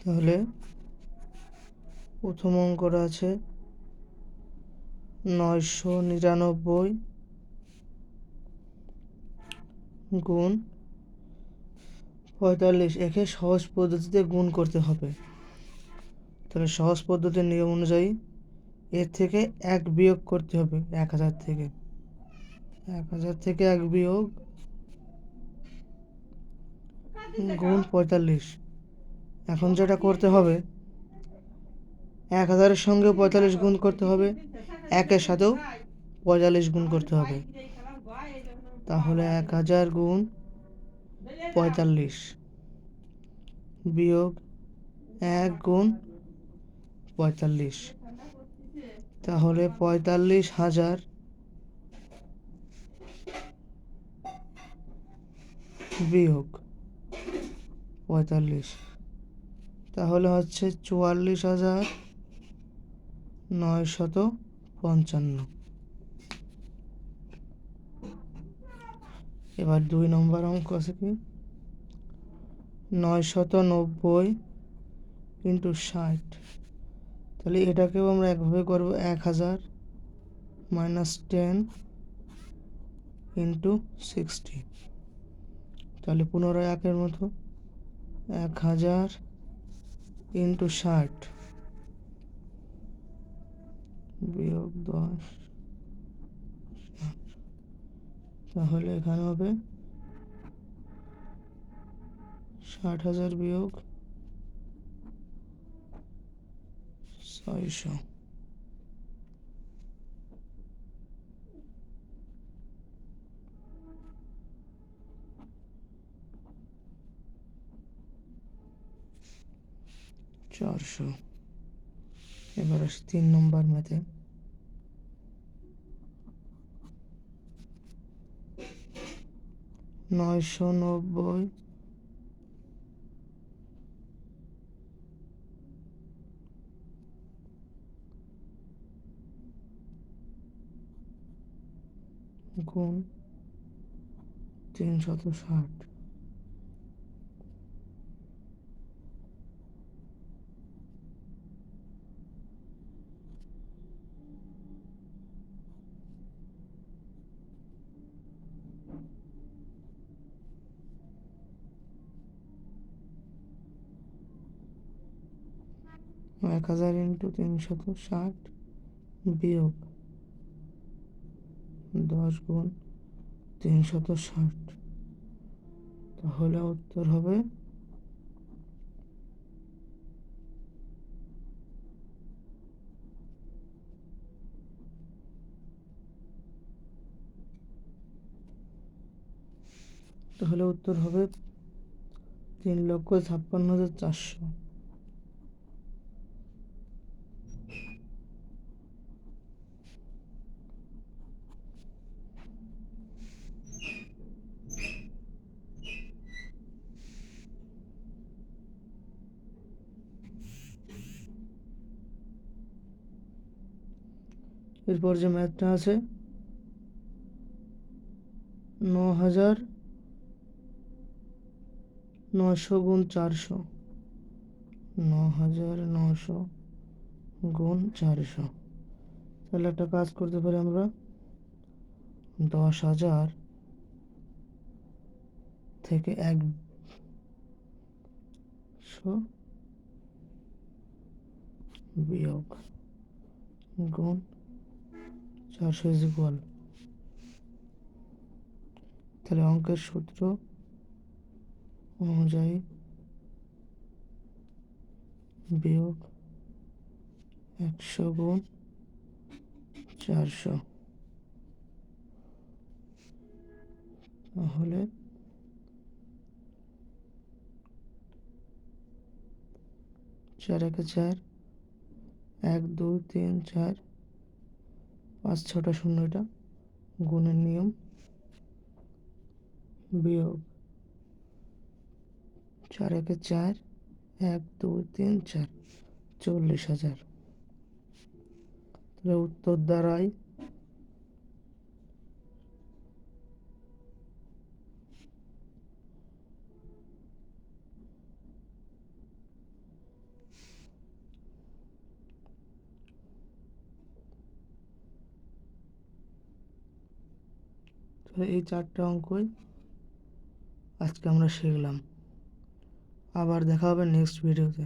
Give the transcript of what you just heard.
তাহলে প্রথম অঙ্কটা আছে 999 গুণ 45, একে সহজ পদ্ধতিতে গুণ করতে হবে। তাহলে সহজ পদ্ধতির নিয়ম অনুযায়ী এর থেকে 1 বিয়োগ করতে হবে 1000 থেকে। 1000 থেকে 1 বিয়োগ গুণ 45। এখন যেটা করতে হবে, 1000-এর সঙ্গে 45 গুণ করতে হবে, 1-এর সাথেও 45 গুণ করতে হবে। তাহলে 1000 গুণ 45 বিয়োগ 1 গুণ 45, তাহলে 45,000 বিয়োগ 45, তাহলে হচ্ছে 44,955। এবার 2 নম্বর অঙ্ক আছে কি 990 ইন্টু 60। তাহলে এটাকেও আমরা একভাবে করবো 1000 মাইনাস 10 ইন্টু 60। তাহলে পুনরায় একের মতো 1000 ইন্টু 60 বিয়োগ 10, তাহলে এখানে হবে 60,000 বিয়োগ 600। এবার আসি 3 নম্বর ম্যাথে। 990 গুণ 360, এক হাজার ইন্টু 360 বিয়োগ 10 গুণ 360, তাহলে উত্তর হবে তাহলে উত্তর হবে 3,56,400। এরপর যে ম্যাথটা আছে 9,900 গুণ 400, 9,900 গুণ 400। তাহলে একটা কাজ করতে পারি আমরা, 10,000 থেকে 100 বিয়োগ গুণ 400 ইজ ইকুয়াল। তাহলে অঙ্কের সূত্র অনুযায়ী বিয়োগ 100 গুণ 400, তাহলে 4 একে 4, 1 2 3 4, 5 6টা 0, এটা গুণের নিয়ম, বিয়োগ 4 একে 4, 1 2 3 4, 40,000। তাহলে উত্তর দাঁড়ায় 40,000 এই 4টা অঙ্কই আজকে আমরা শিখলাম। আবার দেখা হবে নেক্সট ভিডিওতে।